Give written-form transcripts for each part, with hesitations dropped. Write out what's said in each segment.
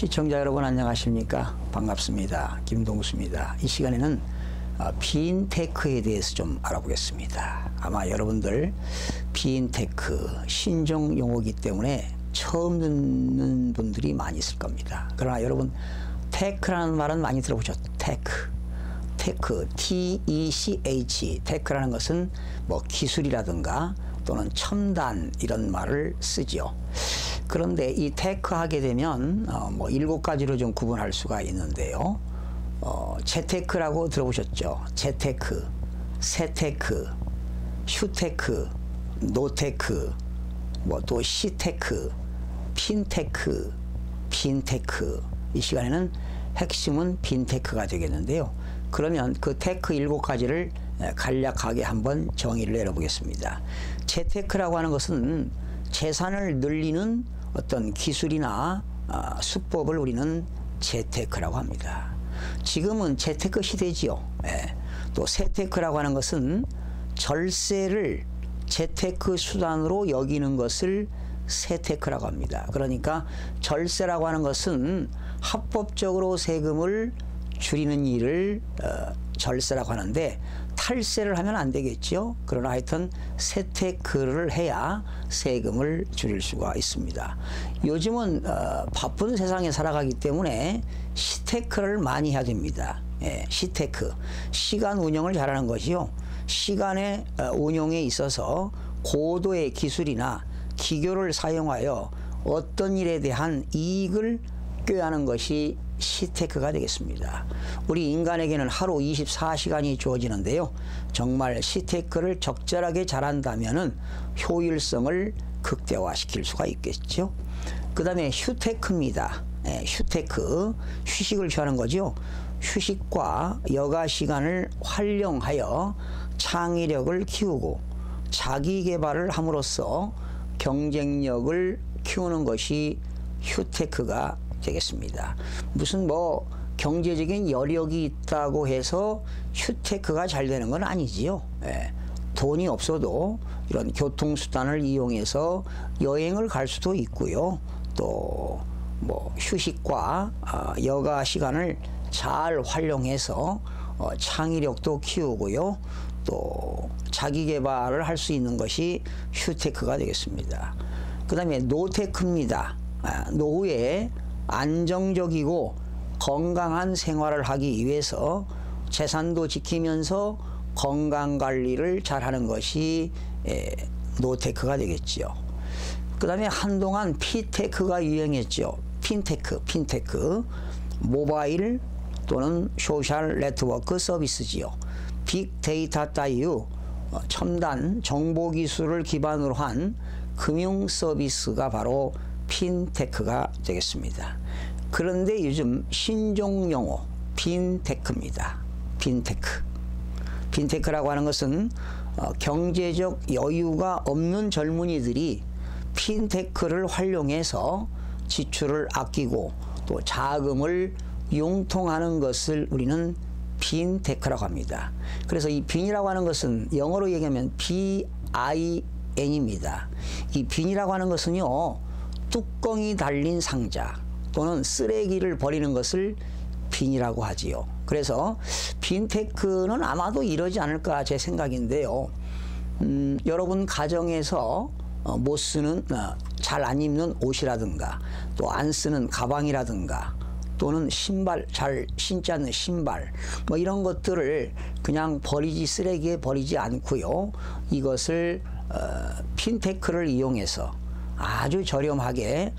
시청자 여러분 안녕하십니까? 반갑습니다. 김동수입니다. 이 시간에는 빈테크에 대해서 좀 알아보겠습니다. 아마 여러분들 빈테크 신종 용어이기 때문에 처음 듣는 분들이 많이 있을 겁니다. 그러나 여러분 테크라는 말은 많이 들어보셨죠? 테크, T-E-C-H, 테크라는 것은 뭐 기술이라든가 또는 첨단 이런 말을 쓰죠. 그런데 이 테크 하게 되면 뭐 7가지로 좀 구분할 수가 있는데요. 재테크라고 들어보셨죠? 재테크, 세테크, 휴테크, 노테크, 뭐 또 시테크, 핀테크, 빈테크. 이 시간에는 핵심은 빈테크가 되겠는데요. 그러면 그 테크 7가지를 간략하게 한번 정의를 내려보겠습니다. 재테크라고 하는 것은 재산을 늘리는 어떤 기술이나 수법을 우리는 재테크라고 합니다. 지금은 재테크 시대지요. 또 세테크라고 하는 것은 절세를 재테크 수단으로 여기는 것을 세테크라고 합니다. 그러니까 절세라고 하는 것은 합법적으로 세금을 줄이는 일을 절세라고 하는데 탈세를 하면 안 되겠죠. 그러나 하여튼 세테크를 해야 세금을 줄일 수가 있습니다. 요즘은 바쁜 세상에 살아가기 때문에 시테크를 많이 해야 됩니다. 시테크, 시간 운영을 잘하는 것이요. 시간의 운용에 있어서 고도의 기술이나 기교를 사용하여 어떤 일에 대한 이익을 꾀하는 것이 시테크가 되겠습니다. 우리 인간에게는 하루 24시간이 주어지는데요. 정말 시테크를 적절하게 잘한다면 효율성을 극대화시킬 수가 있겠죠. 그 다음에 휴테크입니다. 휴테크, 휴식을 취하는 거죠. 휴식과 여가 시간을 활용하여 창의력을 키우고 자기 개발을 함으로써 경쟁력을 키우는 것이 휴테크가 되겠습니다. 무슨 뭐 경제적인 여력이 있다고 해서 휴테크가 잘 되는 건 아니지요. 돈이 없어도 이런 교통수단을 이용해서 여행을 갈 수도 있고요. 또 뭐 휴식과 여가 시간을 잘 활용해서 창의력도 키우고요. 또 자기 개발을 할 수 있는 것이 휴테크가 되겠습니다. 그 다음에 노테크입니다. 노후에 안정적이고 건강한 생활을 하기 위해서 재산도 지키면서 건강관리를 잘하는 것이 노테크가 되겠죠. 그 다음에 한동안 피테크가 유행했죠. 핀테크, 모바일 또는 소셜 네트워크 서비스지요. 빅데이터 따위의 첨단 정보기술을 기반으로 한 금융 서비스가 바로 핀테크가 되겠습니다. 그런데 요즘 신종 용어 빈테크입니다. 빈테크라고 하는 것은 경제적 여유가 없는 젊은이들이 핀테크를 활용해서 지출을 아끼고 또 자금을 융통하는 것을 우리는 빈테크라고 합니다. 그래서 이 빈이라고 하는 것은 영어로 얘기하면 BIN입니다. 이 빈이라고 하는 것은요, 뚜껑이 달린 상자 또는 쓰레기를 버리는 것을 빈이라고 하지요. 그래서 빈테크는 아마도 이러지 않을까 제 생각인데요. 여러분 가정에서 못 쓰는 잘 안 입는 옷이라든가 또 안 쓰는 가방이라든가 또는 신발, 잘 신지 않는 신발 뭐 이런 것들을 그냥 쓰레기에 버리지 않고요. 이것을 핀테크를 이용해서 아주 저렴하게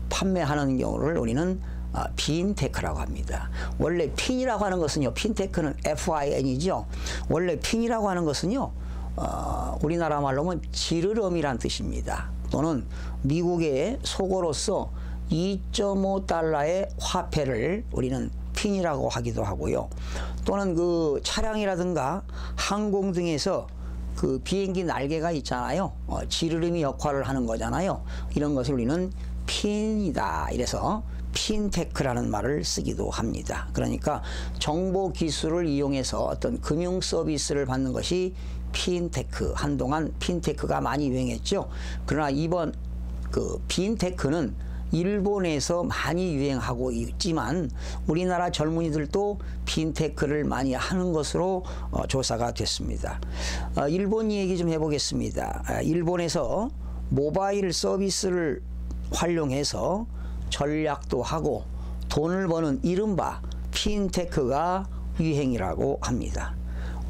판매하는 경우를 우리는 빈테크라고 합니다. 원래 핀이라고 하는 것은요, 핀테크는 FIN이죠. 원래 핀이라고 하는 것은요, 우리나라 말로 하면 지르럼이란 뜻입니다. 또는 미국의 속어로서 2.5달러의 화폐를 우리는 핀이라고 하기도 하고요. 또는 그 차량이라든가 항공 등에서 그 비행기 날개가 있잖아요. 지르름이 역할을 하는 거잖아요. 이런 것을 우리는 핀이다. 이래서 핀테크라는 말을 쓰기도 합니다. 그러니까 정보 기술을 이용해서 어떤 금융 서비스를 받는 것이 핀테크. 한동안 핀테크가 많이 유행했죠. 그러나 이번 그 빈테크는 일본에서 많이 유행하고 있지만 우리나라 젊은이들도 빈테크를 많이 하는 것으로 조사가 됐습니다. 일본 얘기 좀 해보겠습니다. 일본에서 모바일 서비스를 활용해서 전략도 하고 돈을 버는 이른바 핀테크가 유행이라고 합니다.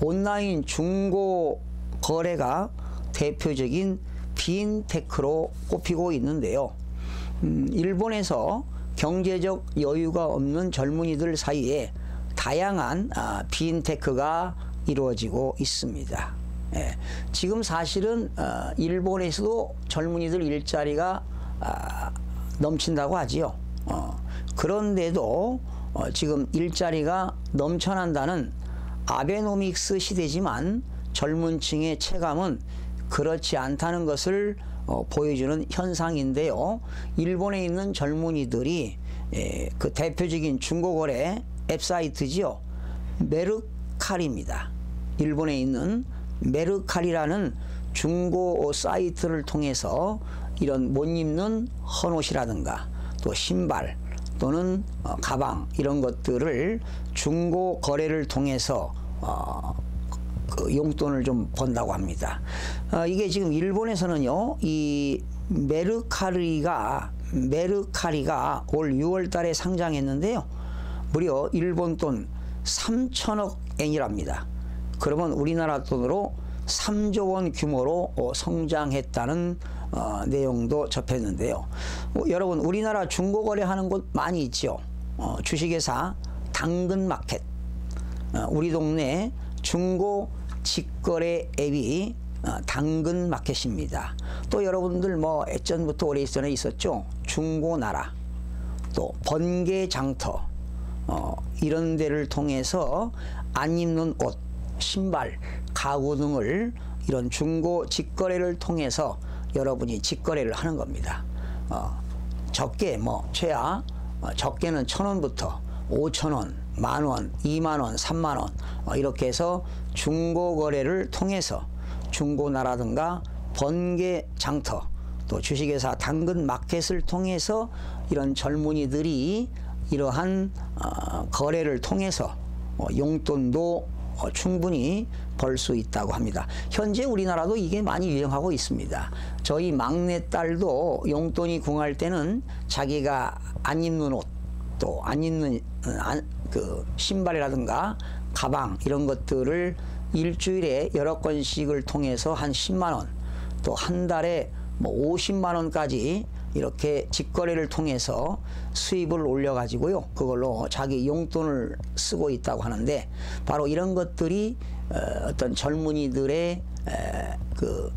온라인 중고 거래가 대표적인 핀테크로 꼽히고 있는데요. 일본에서 경제적 여유가 없는 젊은이들 사이에 다양한 핀테크가 이루어지고 있습니다. 예, 지금 사실은 일본에서도 젊은이들 일자리가 넘친다고 하지요. 그런데도 지금 일자리가 넘쳐난다는 아베노믹스 시대지만 젊은 층의 체감은 그렇지 않다는 것을 보여주는 현상인데요. 일본에 있는 젊은이들이 그 대표적인 중고거래 앱사이트지요. 메르카리입니다. 일본에 있는 메르카리라는 중고 사이트를 통해서 이런 못 입는 헌옷이라든가 또 신발 또는 가방 이런 것들을 중고 거래를 통해서 그 용돈을 좀 번다고 합니다. 이게 지금 일본에서는요, 이 메르카리가 올 6월 달에 상장했는데요. 무려 일본 돈 3천억 엔이랍니다. 그러면 우리나라 돈으로 3조 원 규모로 성장했다는 내용도 접했는데요. 여러분, 우리나라 중고거래 하는 곳 많이 있죠. 주식회사 당근마켓, 우리 동네 중고 직거래 앱이 당근마켓입니다. 또 여러분들 뭐 예전부터 오래전에 있었죠. 중고나라, 또 번개장터, 이런 데를 통해서 안 입는 옷, 신발, 가구 등을 이런 중고 직거래를 통해서 여러분이 직거래를 하는 겁니다. 적게 뭐 최하 적게는 1,000원부터 5,000원, 10,000원, 20,000원, 30,000원 이렇게 해서 중고 거래를 통해서 중고나라든가 번개장터 또 주식회사 당근마켓을 통해서 이런 젊은이들이 이러한 거래를 통해서 용돈도 충분히 벌 수 있다고 합니다. 현재 우리나라도 이게 많이 유행하고 있습니다. 저희 막내딸도 용돈이 궁할 때는 자기가 안 입는 옷, 또 안 입는 그 신발이라든가 가방 이런 것들을 일주일에 여러 건씩을 통해서 한 10만 원, 또 한 달에 뭐 50만 원까지 이렇게 직거래를 통해서 수입을 올려가지고요. 그걸로 자기 용돈을 쓰고 있다고 하는데 바로 이런 것들이 어떤 젊은이들의 그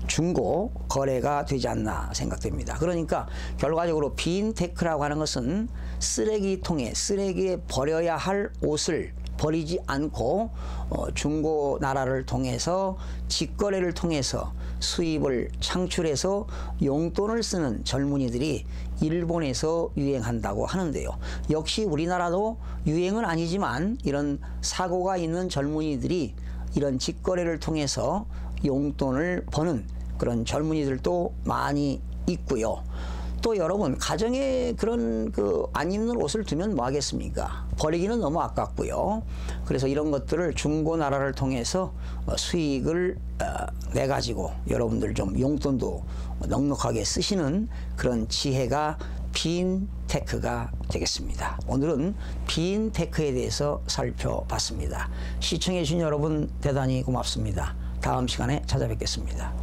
중고 거래가 되지 않나 생각됩니다. 그러니까 결과적으로 빈테크라고 하는 것은 쓰레기통에 쓰레기에 버려야 할 옷을 버리지 않고 중고나라를 통해서 직거래를 통해서 수입을 창출해서 용돈을 쓰는 젊은이들이 일본에서 유행한다고 하는데요. 역시 우리나라도 유행은 아니지만 이런 사고가 있는 젊은이들이 이런 직거래를 통해서 용돈을 버는 그런 젊은이들도 많이 있고요. 또 여러분, 가정에 그런 그 안 입는 옷을 두면 뭐 하겠습니까? 버리기는 너무 아깝고요. 그래서 이런 것들을 중고나라를 통해서 수익을 내 가지고 여러분들 좀 용돈도 넉넉하게 쓰시는 그런 지혜가 빈테크가 되겠습니다. 오늘은 빈테크에 대해서 살펴봤습니다. 시청해 주신 여러분 대단히 고맙습니다. 다음 시간에 찾아뵙겠습니다.